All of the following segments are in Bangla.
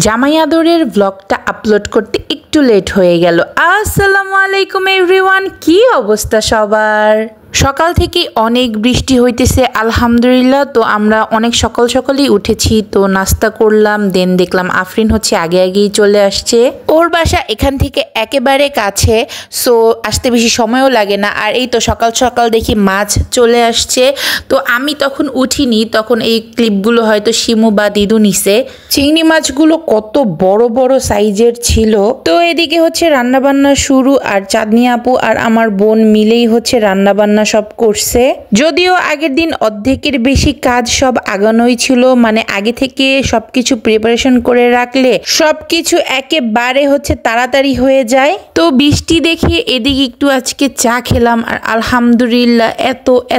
জামাই আদরের ব্লগটা আপলোড করতে একটু লেট হয়ে গেল। আসসালামু আলাইকুম এভরিওয়ান, কি অবস্থা সবার? সকাল থেকে অনেক বৃষ্টি হইতেছে আলহামদুলিল্লাহ। তো আমরা অনেক সকালেই উঠেছি, তো নাস্তা করলাম। দেন দেখলাম আফরিন হচ্ছে আগেই চলে আসছে। ওর বাসা এখান থেকে একেবারে কাছে, সো আসতে বেশি সময়ও লাগে না। আর এই তো সকাল দেখি মাছ চলে আসছে। তো আমি তখন উঠিনি, তখন এই ক্লিপগুলো হয়তো শিমু বা দিদু নিছে। চিংড়ি মাছগুলো কত বড় বড় সাইজের ছিল। তো এদিকে হচ্ছে রান্নাবান্না শুরু, আর চাঁদনি আপু আর আমার বোন মিলেই হচ্ছে রান্নাবান্না সব করছে। যদিও আগের দিন অর্ধেকের বেশি কাজ সব আগানোই ছিল, মানে আগে থেকে সবকিছু প্রিপারেশন করে রাখলে সবকিছু একেবারে হচ্ছে তাড়াতাড়ি হয়ে যায়। তো বৃষ্টি দেখে এদিকে একটু আজকে চা খেলাম, আর আলহামদুলিল্লাহ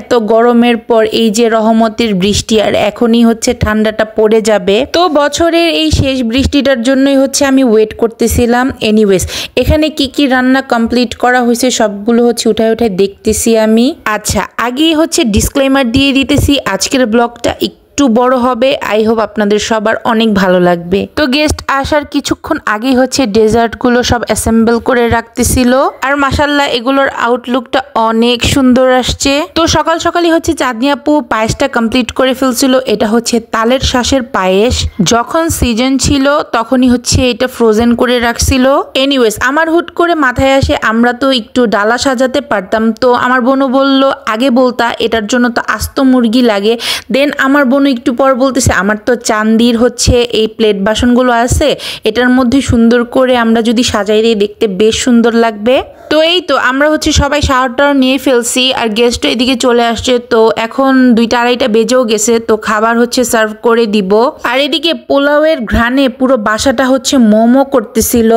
এত গরমের পর এই যে রহমতের বৃষ্টি, আর এখনই হচ্ছে ঠান্ডাটা পড়ে যাবে। তো বছরের এই শেষ বৃষ্টিটার জন্যই হচ্ছে আমি ওয়েট করতেছিলাম। এনিওয়েজ, এখানে কি রান্না কমপ্লিট করা হয়েছে সবগুলো হচ্ছে উঠায় দেখতেছি আমি। আচ্ছা, আগেই হচ্ছে ডিসক্লেমার দিয়ে দিতেছি, আজকের ব্লগটা একটু বড় হবে। আই হোপ আপনাদের সবার অনেক ভালো লাগবে। তো গেস্ট আসার কিছুক্ষণ আগেই হচ্ছে ডেজার্টগুলো সব অ্যাসেম্বল করে রাখতেছিল, আর মাশাল্লাহ এগুলোর আউটলুকটা অনেক সুন্দর আসছে। তো সকালই হচ্ছে চাঁদনি আপু পায়েসটা কমপ্লিট করে ফেলছিল। এটা হচ্ছে তালের শ্বাসের পায়েস। যখন সিজন ছিল তখনই হচ্ছে এটা ফ্রোজেন করে রাখছিল। এনিওয়েজ, আমার হুট করে মাথায় আসে আমরা তো একটু ডালা সাজাতে পারতাম। তো আমার বোনও বলল আগে বলতা, এটার জন্য তো আস্ত মুরগি লাগে। দেন আমার বোন একটু পর বলতেছে আমার তো চান্দির হচ্ছে এই প্লেট বাসনগুলো আছে, এটার মধ্যে সুন্দর করে আমরা যদি সাজাই দিই দেখতে বেশ সুন্দর লাগবে। তো এই তো আমরা হচ্ছে সবাই শাওয়ারটাও নিয়ে ফেলছি, আর গেস্টও এদিকে চলে আসছে। তো এখন 2টা-2:30 বেজেও গেছে। তো খাবার হচ্ছে সার্ভ করে দিব। আর এদিকে পোলাওয়ের ঘ্রাণে পুরো বাসাটা হচ্ছে মোমো করতেছিল।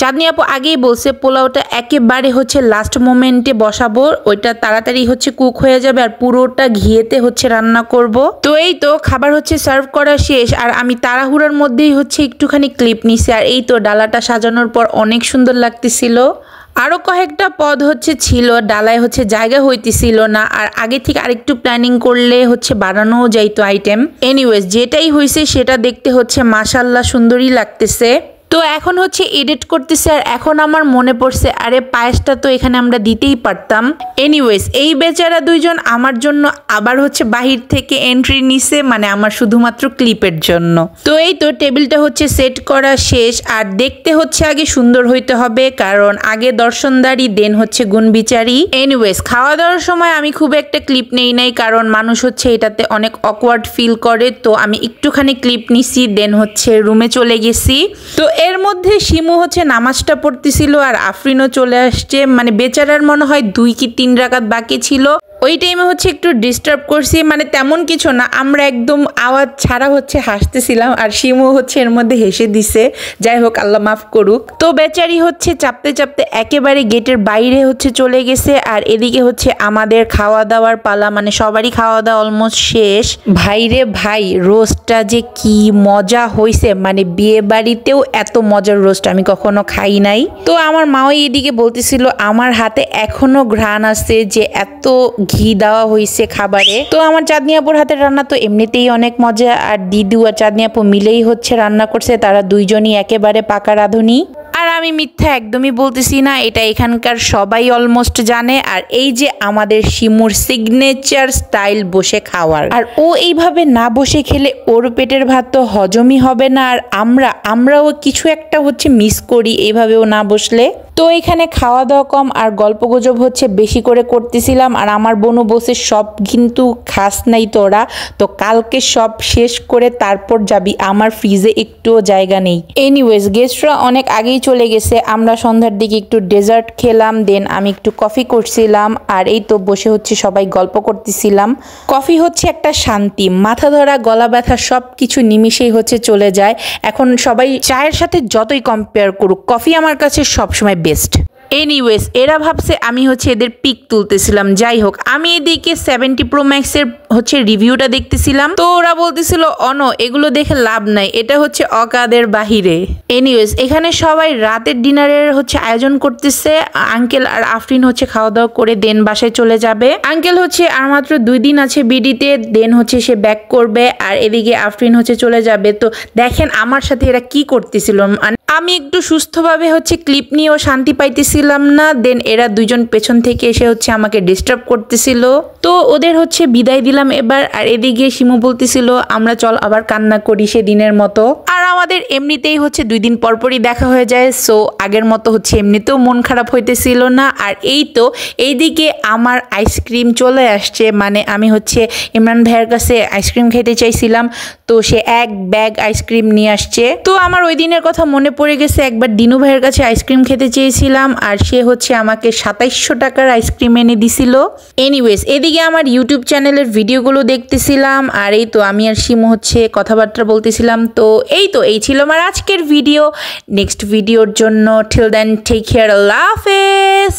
চাঁদনি আপু আগেই বলছে পোলাওটা একেবারে হচ্ছে লাস্ট মোমেন্টে বসাবো, ওইটা তাড়াতাড়ি হচ্ছে কুক হয়ে যাবে, আর পুরোটা ঘিয়েতে হচ্ছে রান্না করব। তো এই তো খাবার হচ্ছে সার্ভ করা শেষ, আর আমি তাড়াহুড়ার মধ্যেই হচ্ছে একটুখানি ক্লিপ নিছি। আর এই তো ডালাটা সাজানোর পর অনেক সুন্দর লাগতেছিল। আরো কয়েকটা পদ হচ্ছে ছিল, ডালায় হচ্ছে জায়গা হইতেছিল না, আর আগে থেকে আরেকটু প্ল্যানিং করলে হচ্ছে বাড়ানোও যাইতো আইটেম। এনিওয়েজ, যেটাই হয়েছে সেটা দেখতে হচ্ছে মাশাল্লাহ সুন্দরই লাগতেছে। তো এখন হচ্ছে এডিট করতেছে, আর এখন আমার মনে পড়ছে আরে পায়েসটা তো এখানে আমরা দিতেই পারতাম। এনিওয়েজ, এই বেচারা দুইজন আমার জন্য আবার হচ্ছে বাহির থেকে এন্ট্রি নিছে, মানে আমার শুধুমাত্র ক্লিপের জন্য। তো এই তো টেবিলটা হচ্ছে সেট করা শেষ, আর দেখতে হচ্ছে আগে সুন্দর হইতে হবে, কারণ আগে দর্শনদারি দেন হচ্ছে গুণবিচারী। এনিওয়েজ, খাওয়া দাওয়ার সময় আমি খুব একটা ক্লিপ নেই নাই, কারণ মানুষ হচ্ছে এটাতে অনেক অকওয়ার্ড ফিল করে। তো আমি একটুখানি ক্লিপ নিছি, দেন হচ্ছে রুমে চলে গেছি। তো এর মধ্যে শিমু হচ্ছে নামাজটা পড়তেছিল, আর আফরিনও চলে আসছে। মানে বেচারার মনে হয় 2 কি 3 রাকাত বাকি ছিল। ওই টাইমে হচ্ছে একটু ডিস্টার্ব করছি, মানে তেমন কিছু না, আমরা একদম আওয়াজ ছাড়া হচ্ছে হাসতেছিলাম, আর শিমু হচ্ছে এর মধ্যে হেসে দিছে। যাই হোক, আল্লাহ মাফ করুক। তো বেচারি হচ্ছে চাপতে একেবারে গেটের বাইরে হচ্ছে চলে গেছে। আর এদিকে হচ্ছে আমাদের খাওয়া দাওয়ার পালা, মানে সবারই খাওয়া দাওয়া অলমোস্ট শেষ। ভাইরে ভাই, রোস্টটা যে কি মজা হয়েছে, মানে বিয়ে বাড়িতেও এত মজার রোস্ট আমি কখনো খাই নাই। তো আমার মাও এদিকে বলতেছিল আমার হাতে এখনো ঘ্রাণ আছে যে এত ঘি দেওয়া হয়েছে খাবারে। তো আমার চাঁদনি আপুর হাতের রান্না তো এমনিতেই অনেক মজা, আর দিদু আর চাঁদনি আপু মিলেই হচ্ছে রান্না করছে, তারা দুইজনই একেবারে পাকা রাঁধুনি। আর আমি মিথ্যা একদমই বলতেছি না, এটা এখানকার সবাই অলমোস্ট জানে। আর এই যে আমাদের শিমুর সিগনেচার স্টাইল বসে খাওয়ার, আর ও এইভাবে না বসে খেলে ওর পেটের ভাত তো হজমই হবে না, আর আমরাও কিছু একটা হচ্ছে মিস করি এইভাবেও না বসলে। তো এখানে খাওয়া দাওয়া কম আর গল্পগুজব হচ্ছে বেশি করে করতেছিলাম। আর আমার বোনও বসে সব কিন্তু খাস নাই তোরা, তো কালকে সব শেষ করে তারপর যাবি, আমার ফ্রিজে একটুও জায়গা নেই। এনিওয়েজ, গেস্টরা অনেক আগেই চলে গেছে। আমরা সন্ধ্যার দিকে একটু ডেজার্ট খেলাম, দেন আমি একটু কফি করছিলাম, আর এই তো বসে হচ্ছে সবাই গল্প করতেছিলাম। কফি হচ্ছে একটা শান্তি, মাথা ধরা গলা ব্যথা সব কিছু নিমিশেই হচ্ছে চলে যায়। এখন সবাই চায়ের সাথে যতই কম্পেয়ার করুক, কফি আমার কাছে সবসময় বেস্ট। এনিওয়েজ এরা ভাবছে আমি হচ্ছে এদের পিক তুলতেছিলাম। যাই হোক, আমি এদিকে 70 Pro Max এর হচ্ছে রিভিউটা দেখতেছিলাম, তো ওরা বলতেছিল অনো এগুলো দেখে লাভ নাই, এটা হচ্ছে অকাদের বাহিরে। এনিওয়েজ এখানে সবাই রাতের ডিনারের হচ্ছে আয়োজন করতেছে। আঙ্কেল আর আফরিন হচ্ছে খাওয়া দাওয়া করে দেন বাসায় চলে যাবে। আঙ্কেল হচ্ছে আর মাত্র 2 দিন আছে বিডিতে, দেন হচ্ছে সে ব্যাক করবে, আর এদিকে আফরিন হচ্ছে চলে যাবে। তো দেখেন আমার সাথে এরা কি করতেছিল, আমি একটু সুস্থভাবে হচ্ছে ক্লিপ নিয়েও শান্তি পাইতেছিলাম না। দেন এরা দুইজন পেছন থেকে এসে হচ্ছে আমাকে ডিস্টার্ব করতেছিল। তো ওদের হচ্ছে বিদায় দিলাম এবার। আর এদিকে শিমু বলতেছিল আমরা চল আবার কান্না করি সেদিনের মতো। আর আমাদের এমনিতেই হচ্ছে 2 দিন পরপরই দেখা হয়ে যায়, সো আগের মতো হচ্ছে এমনিতেও মন খারাপ হইতেছিল না। আর এই তো এইদিকে আমার আইসক্রিম চলে আসছে, মানে আমি হচ্ছে ইমরান ভাইয়ের কাছে আইসক্রিম খেতে চাইছিলাম, তো সে এক ব্যাগ আইসক্রিম নিয়ে আসছে। তো আমার ওই দিনের কথা মনে পড়ে গেছে, একবার দিনু ভাইয়ের কাছে আইসক্রিম খেতে চেয়েছিলাম আর সে হচ্ছে আমাকে 2700 টাকার আইসক্রিম এনে দিছিল। এনিওয়েজ এদিকে আমার ইউটিউব চ্যানেলের ভিডিওগুলো দেখতেছিলাম, আর এই তো আমি আর শিমু হচ্ছে কথাবার্তা বলতেছিলাম। তো এই ছিল আমার আজকের ভিডিও। নেক্সট ভিডিওর জন্য টিল দেন টেক কেয়ার, আল্লাহ হাফেজ।